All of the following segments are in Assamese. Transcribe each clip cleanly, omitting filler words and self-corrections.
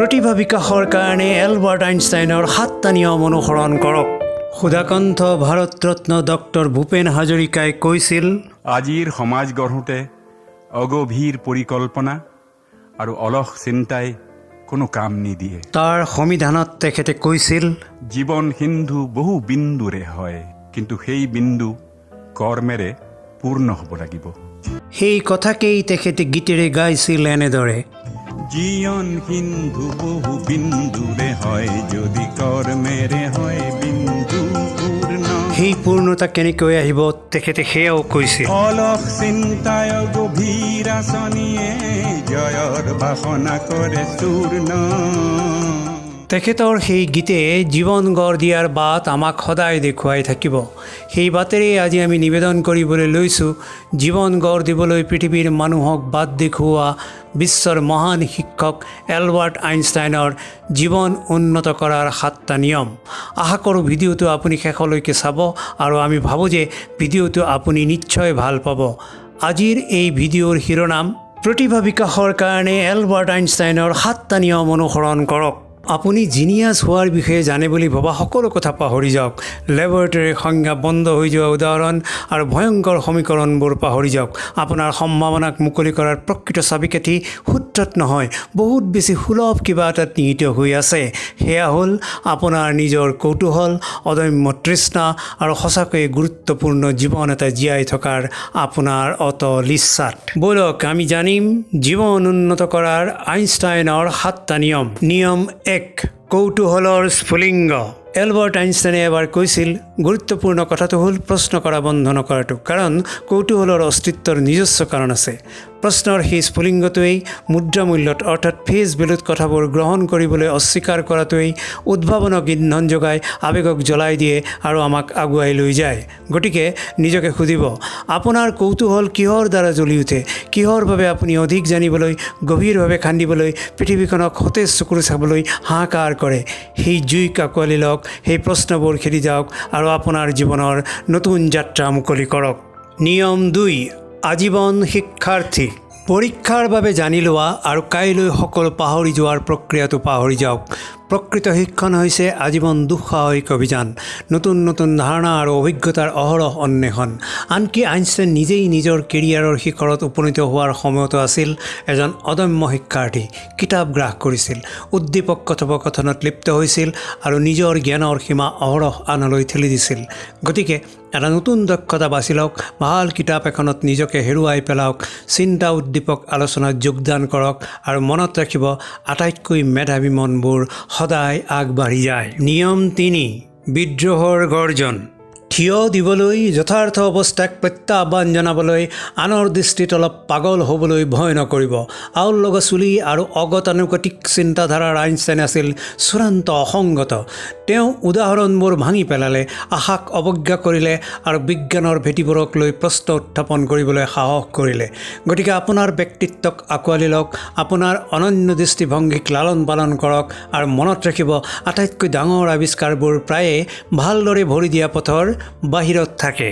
প্ৰতিভা বিকাশৰ কাৰণে এলবাৰ্ট আইনষ্টাইনৰ 7টা নিয়ম অনুসৰণ কৰক। সুধাকণ্ঠ ভাৰতৰত্ন ডক্টৰ ভূপেন হাজৰিকাই কৈছিল, আজিৰ সমাজ গঢ়োতে অগভীৰ পৰিকল্পনা আৰু অলস চিন্তাই কোনো কাম নিদিয়ে। তাৰ সংবিধানত তেখেতে কৈছিল, জীৱন সিন্ধু বহু বিন্দুৰে হয়, কিন্তু সেই বিন্দু কৰ্মেৰে পূৰ্ণ হ'ব লাগিব। সেই কথাকেই তেখেতে গীতেৰে গাইছিল এনেদৰে, জীৱন সিন্ধু বহু বিন্দুৰে হয়, যদি কৰ্মেৰে হয় বিন্দু পূৰ্ণ। সেই পূৰ্ণতা কেনেকৈ আহিব তেখেতে সেয়াও কৈছিল। অলস চিন্তায় গভীৰ আঁচনিয়ে জয়ৰ বাসনা কৰে চূৰ্ণ। তেখেতৰ সেই গীতে জীৱন গঢ় দিয়াৰ বাট আমাক সদায় দেখুৱাই থাকিব। সেই বাটেৰে আজি আমি নিবেদন কৰিবলৈ লৈছোঁ জীৱন গঢ় দিবলৈ পৃথিৱীৰ মানুহক বাট দেখুওৱা বিশ্বৰ মহান শিক্ষক এলবাৰ্ট আইনষ্টাইনৰ জীৱন উন্নত কৰাৰ 7টা নিয়ম। আশা কৰোঁ ভিডিঅ'টো আপুনি শেষলৈকে চাব আৰু আমি ভাবোঁ যে ভিডিঅ'টো আপুনি নিশ্চয় ভাল পাব। আজিৰ এই ভিডিঅ'ৰ শিৰোনাম, প্ৰতিভা বিকাশৰ কাৰণে এলবাৰ্ট আইনষ্টাইনৰ 7টা নিয়ম অনুসৰণ কৰক। আপুনি জিনিয়াছ হোৱাৰ বিষয়ে জানে বুলি ভবা সকলো কথা পাহৰি যাওক। লেবৰেটৰীৰ সংজ্ঞা বন্ধ হৈ যোৱা উদাহৰণ আৰু ভয়ংকৰ সমীকৰণবোৰ পাহৰি যাওক। আপোনাৰ সম্ভাৱনাক মুকলি কৰাৰ প্ৰকৃত চাবিকাঠি সূত্ৰত নহয়, বহুত বেছি সুলভ কিবা এটাত নিহিত হৈ আছে। সেয়া হ'ল আপোনাৰ নিজৰ কৌতূহল, অদম্য তৃষ্ণা আৰু সঁচাকৈয়ে গুৰুত্বপূৰ্ণ জীৱন এটা জীয়াই থকাৰ আপোনাৰ অটল ইচ্ছাত। ব'লক আমি জানিম জীৱন উন্নত কৰাৰ আইনষ্টাইনৰ 7টা নিয়ম। নিয়ম 1, কৌতূহলৰ স্ফুলিংগ। এলবাৰ্ট আইনষ্টাইনে এবাৰ কৈছিল, গুৰুত্বপূৰ্ণ কথাটো হ'ল প্ৰশ্ন কৰা বন্ধ নকৰাটো, কাৰণ কৌতূহলৰ অস্তিত্বৰ নিজস্ব কাৰণ আছে। প্ৰশ্নৰ সেই স্ফুলিংগটোৱেই মুদ্ৰামূল্যত অৰ্থাৎ ফেচ ভেলুত কথাবোৰ গ্ৰহণ কৰিবলৈ অস্বীকাৰ কৰাটোৱেই উদ্ভাৱনক ইন্ধন যোগাই আৱেগক জ্বলাই দিয়ে আৰু আমাক আগুৱাই লৈ যায়। গতিকে নিজকে সুধিব, আপোনাৰ কৌতূহল কিহৰ দ্বাৰা জ্বলি উঠে? কিহৰ বাবে আপুনি অধিক জানিবলৈ, গভীৰভাৱে খান্দিবলৈ, পৃথিৱীখনক সতেজ চকুৰে চাবলৈ হাহাকাৰ কৰে? সেই জুইক আঁকোৱালি লওক, সেই প্ৰশ্নবোৰ খেদি যাওক আৰু আপোনাৰ জীৱনৰ নতুন যাত্ৰা মুকলি কৰক। নিয়ম 2, আজীৱন শিক্ষাৰ্থী। পৰীক্ষাৰ বাবে জানি লোৱা আৰু কাইলৈ সকলো পাহৰি যোৱাৰ প্ৰক্ৰিয়াটো পাহৰি যাওক। প্ৰকৃত শিক্ষণ হৈছে আজীৱন দুঃসাহসিক অভিযান, নতুন নতুন ধাৰণা আৰু অভিজ্ঞতাৰ অহৰহ অন্বেষণ। আনকি আইনষ্টাইন নিজেই নিজৰ কেৰিয়াৰৰ শিখৰত উপনীত হোৱাৰ সময়তো আছিল এজন অদম্য শিক্ষাৰ্থী। কিতাপ গ্ৰাস কৰিছিল, উদ্দীপক কথোপকথনত লিপ্ত হৈছিল আৰু নিজৰ জ্ঞানৰ সীমা অহৰহ আনলৈ ঠেলি দিছিল। গতিকে এটা নতুন দক্ষতা বাছি লওক, ভাল কিতাপ এখনত নিজকে হেৰুৱাই পেলাওক, চিন্তা উদ্দীপক আলোচনাত যোগদান কৰক আৰু মনত ৰাখিব আটাইতকৈ মেধাৱী মনবোৰ সদায় আগবাঢ়ি যায়। নিয়ম 3, বিদ্ৰোহৰ গৰ্জন। থিয় দিবলৈ, যথাৰ্থ অৱস্থাক প্ৰত্যাহ্বান জনাবলৈ, আনৰ দৃষ্টিত অলপ পাগল হ'বলৈ ভয় নকৰিব। আউল লগা চুলি আৰু অগতানুগতিক চিন্তাধাৰাৰ আইনষ্টাইন আছিল চূড়ান্ত অসংগত। তেওঁ উদাহৰণবোৰ ভাঙি পেলালে, আশাক অৱজ্ঞা কৰিলে আৰু বিজ্ঞানৰ ভেটিবোৰক লৈ প্ৰশ্ন উত্থাপন কৰিবলৈ সাহস কৰিলে। গতিকে আপোনাৰ ব্যক্তিত্বক আঁকোৱালি লওক, আপোনাৰ অনন্য দৃষ্টিভংগীক লালন পালন কৰক আৰু মনত ৰাখিব আটাইতকৈ ডাঙৰ আৱিষ্কাৰবোৰ প্ৰায়ে ভালদৰে ভৰি দিয়া পথৰ বাহিৰত থাকে।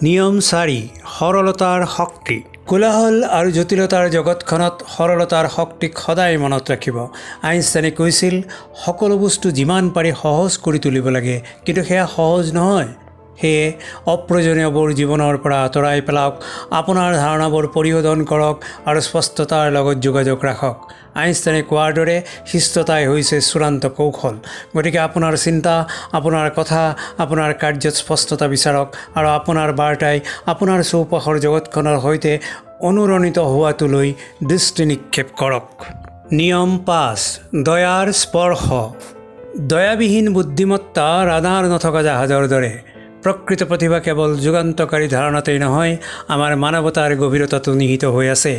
নিয়ম 4, সৰলতাৰ শক্তি। কোলাহল আৰু জটিলতাৰ জগতখনত সৰলতাৰ শক্তিক সদায় মনত ৰাখিব। আইনষ্টাইনে কৈছিল, সকলো বস্তু যিমান পাৰি সহজ কৰি তুলিব লাগে, কিন্তু সেয়া সহজ নহয়। সেয়ে অপ্ৰয়োজনীয়বোৰ জীৱনৰ পৰা আঁতৰাই পেলাওক, আপোনাৰ ধাৰণাবোৰ পৰিশোধন কৰক আৰু স্পষ্টতাৰ লগত যোগাযোগ ৰাখক। আইনষ্টাইনে কোৱাৰ দৰে শিষ্টতাই হৈছে চূড়ান্ত কৌশল। গতিকে আপোনাৰ চিন্তা, আপোনাৰ কথা, আপোনাৰ কাৰ্যত স্পষ্টতা বিচাৰক আৰু আপোনাৰ বাৰ্তাই আপোনাৰ চৌপাশৰ জগতখনৰ সৈতে অনুৰণিত হোৱাটোলৈ দৃষ্টি নিক্ষেপ কৰক। নিয়ম 5, দয়াৰ স্পৰ্শ। দয়াবিহীন বুদ্ধিমত্তা ৰাডাৰ নথকা জাহাজৰ দৰে। প্ৰকৃত প্ৰতিভা কেৱল যুগান্তকাৰী ধাৰণাতেই নহয়, আমাৰ মানৱতাৰ গভীৰতাটো নিহিত হৈ আছে।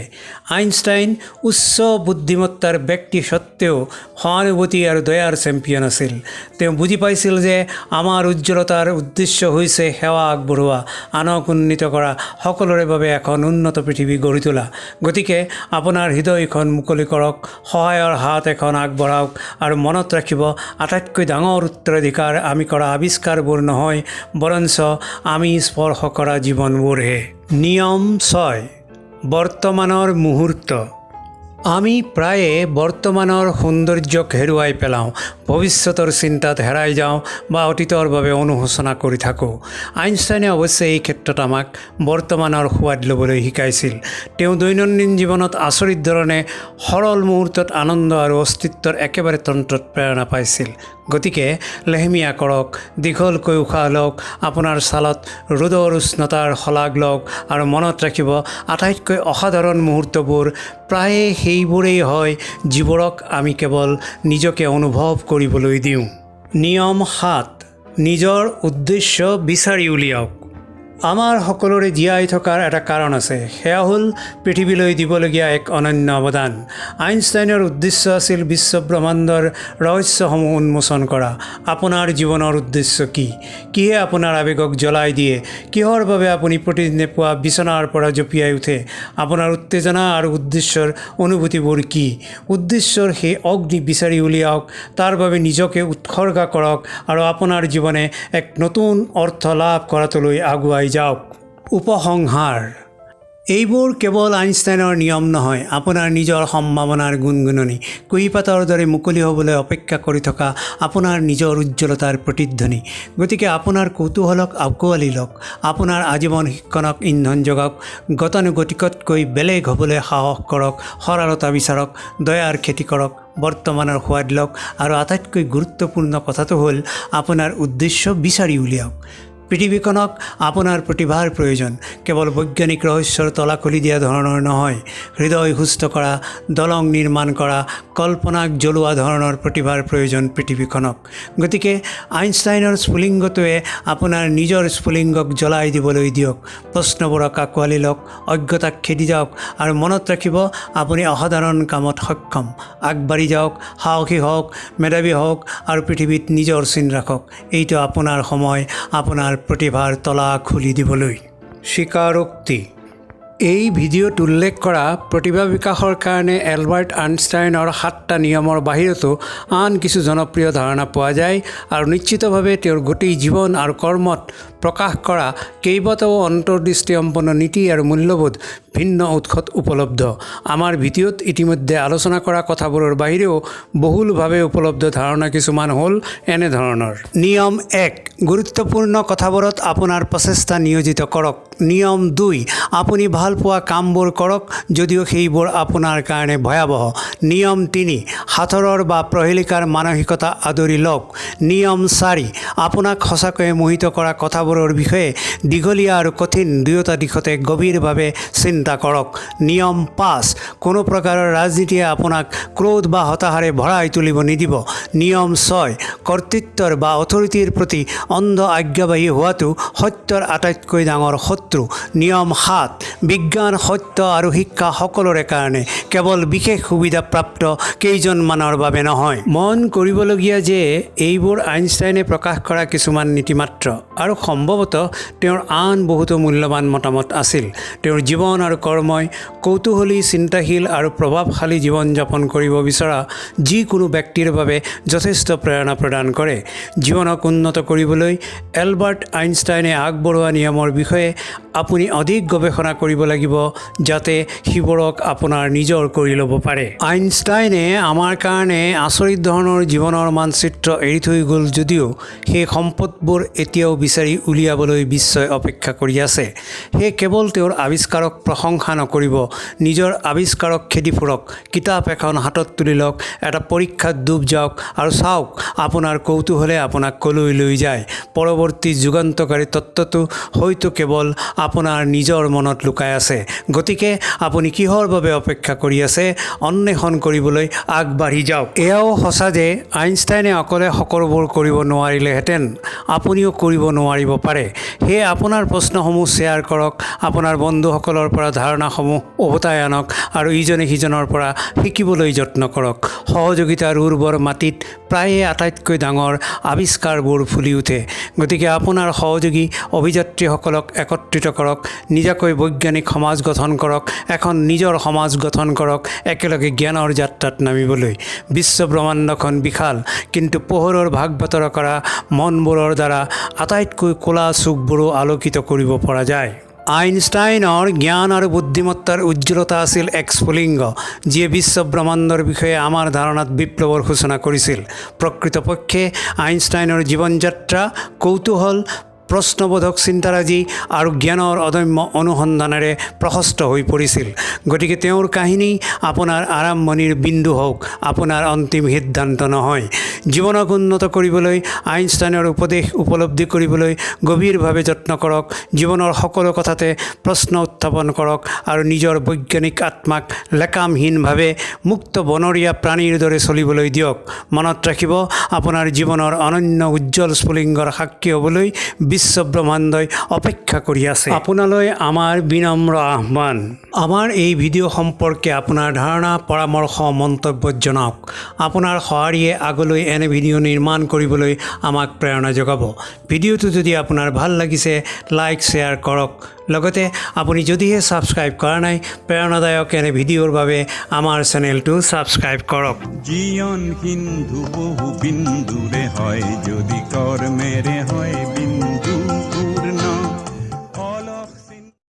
আইনষ্টাইন উচ্চ বুদ্ধিমত্তাৰ ব্যক্তি সত্ত্বেও সহানুভূতি আৰু দয়াৰ চেম্পিয়ন আছিল। তেওঁ বুজি পাইছিল যে আমাৰ উজ্জ্বলতাৰ উদ্দেশ্য হৈছে সেৱা আগবঢ়োৱা, আনক উন্নীত কৰা, সকলোৰে বাবে এখন উন্নত পৃথিৱী গঢ়ি তোলা। গতিকে আপোনাৰ হৃদয়খন মুকলি কৰক, সহায়ৰ হাত এখন আগবঢ়াওক আৰু মনত ৰাখিব আটাইতকৈ ডাঙৰ উত্তৰাধিকাৰ আমি কৰা আৱিষ্কাৰবোৰ নহয়, বৰঞ্চ আমি স্পৰ্শ কৰা জীৱনবোৰহে। নিয়ম 6, বৰ্তমানৰ মুহূৰ্ত। আমি প্ৰায়ে বৰ্তমানৰ সৌন্দৰ্যক হেৰুৱাই পেলাওঁ, ভৱিষ্যতৰ চিন্তাত হেৰাই যাওঁ বা অতীতৰ বাবে অনুশোচনা কৰি থাকোঁ। আইনষ্টাইনে অৱশ্যে এই ক্ষেত্ৰত আমাক বৰ্তমানৰ সোৱাদ ল'বলৈ শিকাইছিল। তেওঁ দৈনন্দিন জীৱনত আচৰিত ধৰণে সৰল মুহূৰ্তত আনন্দ আৰু অস্তিত্বৰ একেবাৰে তন্ত্ৰত প্ৰেৰণা পাইছিল। গতিকে লেহেমীয়া কৰক, দীঘলকৈ উশাহ লওক, আপোনাৰ ছালত ৰ'দৰ উষ্ণতাৰ শলাগ লওক আৰু মনত ৰাখিব, আটাইতকৈ অসাধাৰণ মুহূৰ্তবোৰ প্ৰায়ে সেইবোৰেই হয় যিবোৰক আমি কেৱল নিজকে অনুভৱ কৰিবলৈ দিওঁ। নিয়ম 7, নিজৰ উদ্দেশ্য বিচাৰি উলিয়াওক। আমাৰ সকলোৰে জীয়াই থকাৰ এটা কাৰণ আছে, সেয়া হ'ল পৃথিৱীলৈ দিবলগীয়া এক অনন্য অৱদান। আইনষ্টাইনৰ উদ্দেশ্য আছিল বিশ্বব্ৰহ্মাণ্ডৰ ৰহস্যসমূহ উন্মোচন কৰা। আপোনাৰ জীৱনৰ উদ্দেশ্য কি? কিহে আপোনাৰ আৱেগক জ্বলাই দিয়ে? কিহৰ বাবে আপুনি প্ৰতিদিনে পুৱা বিচনাৰ পৰা জঁপিয়াই উঠে? আপোনাৰ উত্তেজনা আৰু উদ্দেশ্যৰ অনুভূতিবোৰ কি? উদ্দেশ্যৰ সেই অগ্নি বিচাৰি উলিয়াওক, তাৰ বাবে নিজকে উৎসৰ্গা কৰক আৰু আপোনাৰ জীৱনে এক নতুন অৰ্থ লাভ কৰাটোলৈ আগুৱাই যাওক। উপসংহাৰ: এইবোৰ কেৱল আইনষ্টাইনৰ নিয়ম নহয়, আপোনাৰ নিজৰ সম্ভাৱনাৰ গুণগুণনি। কুঁহিপাতৰ দৰে মুকলি হ'বলৈ অপেক্ষা কৰি থকা আপোনাৰ নিজৰ উজ্জ্বলতাৰ প্ৰতিধ্বনি। গতিকে আপোনাৰ কৌতূহলক আঁকোৱালি লওক, আপোনাৰ আজীৱন শিক্ষণক ইন্ধন যোগাওক, গতানুগতিকতকৈ বেলেগ হ'বলৈ সাহস কৰক, সৰলতা বিচাৰক, দয়াৰ খেতি কৰক, বৰ্তমানৰ সোৱাদ লওক আৰু আটাইতকৈ গুৰুত্বপূৰ্ণ কথাটো হ'ল আপোনাৰ উদ্দেশ্য বিচাৰি উলিয়াওক। পৃথিৱীখনক আপোনাৰ প্ৰতিভাৰ প্ৰয়োজন, কেৱল বৈজ্ঞানিক ৰহস্যৰ তলা খুলি দিয়া ধৰণৰ নহয়। হৃদয় সুস্থ কৰা, দলং নিৰ্মাণ কৰা, কল্পনাক জ্বলোৱা ধৰণৰ প্ৰতিভাৰ প্ৰয়োজন পৃথিৱীখনক। গতিকে আইনষ্টাইনৰ স্ফুলিংগটোৱে আপোনাৰ নিজৰ স্ফুলিংগক জ্বলাই দিবলৈ দিয়ক। প্ৰশ্নবোৰক আঁকোৱালি লওক, অজ্ঞতাক খেদি যাওক আৰু মনত ৰাখিব, আপুনি অসাধাৰণ কামত সক্ষম। আগবাঢ়ি যাওক, সাহসী হওক, মেধাৱী হওক আৰু পৃথিৱীত নিজৰ চিন ৰাখক। এইটো আপোনাৰ সময়, আপোনাৰ প্ৰতিভাৰ তলা খুলি দিবলৈ। স্বীকাৰোক্তি: এই ভিডিঅ'ত উল্লেখ কৰা প্ৰতিভা বিকাশৰ কাৰণে এলবাৰ্ট আইনষ্টাইনৰ 7টা নিয়মৰ বাহিৰতো আন কিছু জনপ্ৰিয় ধাৰণা পোৱা যায় আৰু নিশ্চিতভাৱে তেওঁৰ গোটেই জীৱন আৰু কৰ্মত প্ৰকাশ কৰা কেইবাটাও অন্তৰ্দৃষ্টিসম্পন্ন নীতি আৰু মূল্যবোধ ভিন্ন উৎসত উপলব্ধ। আমাৰ ভিডিঅ'ত ইতিমধ্যে আলোচনা কৰা কথাবোৰৰ বাহিৰেও বহুলভাৱে উপলব্ধ ধাৰণা কিছুমান হ'ল এনেধৰণৰ। নিয়ম 1, গুৰুত্বপূৰ্ণ কথাবোৰত আপোনাৰ প্ৰচেষ্টা নিয়োজিত কৰক। নিয়ম 2, আপুনি ভাল পোৱা কামবোৰ কৰক যদিও সেইবোৰ আপোনাৰ কাৰণে ভয়াৱহ। নিয়ম 3, সাঁথৰৰ বা প্ৰহেলিকাৰ মানসিকতা আদৰি লওক। নিয়ম 4, আপোনাক সঁচাকৈয়ে মোহিত কৰা কথাবোৰৰ বিষয়ে দীঘলীয়া আৰু কঠিন দুয়োটা দিশতে গভীৰভাৱে চিন্তা কৰক। নিয়ম 5, কোনো প্ৰকাৰৰ ৰাজনীতিয়ে আপোনাক ক্ৰোধ বা হতাশাৰে ভৰাই তুলিব নিদিব। নিয়ম 6, কৰ্তৃত্বৰ বা অথৰিটিৰ প্ৰতি অন্ধ আজ্ঞাবাহী হোৱাটো সত্যৰ আটাইতকৈ ডাঙৰ শত্ৰু। নিয়ম 7, বিজ্ঞান, সত্য আৰু শিক্ষা সকলোৰে কাৰণে, কেৱল বিশেষ সুবিধাপ্ৰাপ্ত কেইজনমানৰ বাবে নহয়। মন কৰিবলগীয়া যে এইবোৰ আইনষ্টাইনে প্ৰকাশ কৰা কিছুমান নীতি মাত্ৰ আৰু সম্ভৱতঃ তেওঁৰ আন বহুতো মূল্যৱান মতামত আছিল। তেওঁৰ জীৱন আৰু কৰ্মই কৌতূহলী, চিন্তাশীল আৰু প্ৰভাৱশালী জীৱন যাপন কৰিব বিচৰা যিকোনো ব্যক্তিৰ বাবে যথেষ্ট প্ৰেৰণা প্ৰদান কৰে। জীৱনক উন্নত কৰিবলৈ এলবাৰ্ট আইনষ্টাইনে আগবঢ়োৱা নিয়মৰ বিষয়ে আপুনি অধিক গৱেষণা কৰিব লাগিব যাতে সিবোৰক আপোনাৰ নিজৰ কৰি ল'ব পাৰে। আইনষ্টাইনে আমাৰ কাৰণে আচৰিত ধৰণৰ জীৱনৰ মানচিত্ৰ এৰি থৈ গ'ল যদিও সেই সম্পদবোৰ এতিয়াও বিচাৰি উলিয়াবলৈ বিশ্বই অপেক্ষা কৰি আছে। সেয়ে কেৱল তেওঁৰ আৱিষ্কাৰক প্ৰশংসা নকৰিব, নিজৰ আৱিষ্কাৰক খেদি ফুৰক। কিতাপ এখন হাতত তুলি লওক, এটা পৰীক্ষাত ডুব যাওক আৰু চাওক আপোনাৰ কৌতূহলে আপোনাক কলৈ লৈ যায়। পৰৱৰ্তী যুগান্তকাৰী তত্ত্বটো হয়তো কেৱল আপোনাৰ নিজৰ মনত লুকাই আছে। গতিকে আপুনি কিহৰ বাবে অপেক্ষা কৰি আছে? অন্বেষণ কৰিবলৈ আগবাঢ়ি যাওক। এয়াও সঁচা যে আইনষ্টাইনে অকলে সকলোবোৰ কৰিব নোৱাৰিলেহেঁতেন, আপুনিও কৰিব নোৱাৰিব পাৰে। সেয়ে আপোনাৰ প্ৰশ্নসমূহ শ্বেয়াৰ কৰক, আপোনাৰ বন্ধুসকলৰ পৰা ধাৰণাসমূহ উভতাই আনক আৰু ইজনে সিজনৰ পৰা শিকিবলৈ যত্ন কৰক। সহযোগিতাৰ উৰ্বৰ মাটিত প্ৰায়ে আটাইতকৈ ডাঙৰ আৱিষ্কাৰবোৰ ফুলি উঠে। গতিকে আপোনাৰ সহযোগী অভিযাত্ৰীসকলক একত্ৰিত কৰক, নিজাকৈ বৈজ্ঞানিক সমাজ গঠন কৰক, এখন নিজৰ সমাজ গঠন কৰক একেলগে জ্ঞানৰ যাত্ৰাত নামিবলৈ। বিশ্বব্ৰহ্মাণ্ডখন বিশাল, কিন্তু পোহৰৰ ভাগ বতৰা কৰা মনবোৰৰ দ্বাৰা আটাইতকৈ ক'লা চুকবোৰো আলোকিত কৰিব পৰা যায়। আইনষ্টাইনৰ জ্ঞান আৰু বুদ্ধিমত্তাৰ উজ্জ্বলতা আছিল এক স্ফুলিংগ, যিয়ে বিশ্ব ব্ৰহ্মাণ্ডৰ বিষয়ে আমাৰ ধাৰণাত বিপ্লৱৰ সূচনা কৰিছিল। প্ৰকৃতপক্ষে আইনষ্টাইনৰ জীৱন যাত্ৰা কৌতূহল, প্ৰশ্নবোধক চিন্তাৰাজি আৰু জ্ঞানৰ অদম্য অনুসন্ধানেৰে প্ৰশস্ত হৈ পৰিছিল। গতিকে তেওঁৰ কাহিনী আপোনাৰ আৰম্ভণিৰ বিন্দু হওক, আপোনাৰ অন্তিম সিদ্ধান্ত নহয়। জীৱনক উন্নত কৰিবলৈ আইনষ্টাইনৰ উপদেশ উপলব্ধি কৰিবলৈ গভীৰভাৱে যত্ন কৰক। জীৱনৰ সকলো কথাতে প্ৰশ্ন উত্থাপন কৰক আৰু নিজৰ বৈজ্ঞানিক আত্মাক লেকামহীনভাৱে মুক্ত বনৰীয়া প্ৰাণীৰ দৰে চলিবলৈ দিয়ক। মনত ৰাখিব, আপোনাৰ জীৱনৰ অনন্য উজ্জ্বল স্ফুলিংগৰ সাক্ষী হ'বলৈ বিশ্ব ব্ৰহ্মাণ্ডই অপেক্ষা কৰি আছে। আপোনালৈ আমাৰ বিনম্ৰ আহ্বান। আমাৰ এই ভিডিঅ' সম্পৰ্কে আপোনাৰ ধাৰণা, পৰামৰ্শ, মন্তব্য জনাওক। আপোনাৰ সঁহাৰিয়ে আগলৈ এনে ভিডিঅ' নিৰ্মাণ কৰিবলৈ আমাক প্ৰেৰণা যোগাব। ভিডিঅ'টো যদি আপোনাৰ ভাল লাগিছে, লাইক শ্বেয়াৰ কৰক। লগতে আপুনি যদিহে ছাবস্ক্ৰাইব কৰা নাই, প্ৰেৰণাদায়ক এনে ভিডিঅ'ৰ বাবে আমাৰ চেনেলটো ছাবস্ক্ৰাইব কৰক। জীৱন সিন্ধু বহু বিন্দুৰে হয়, যদি কৰ্মেৰে হয়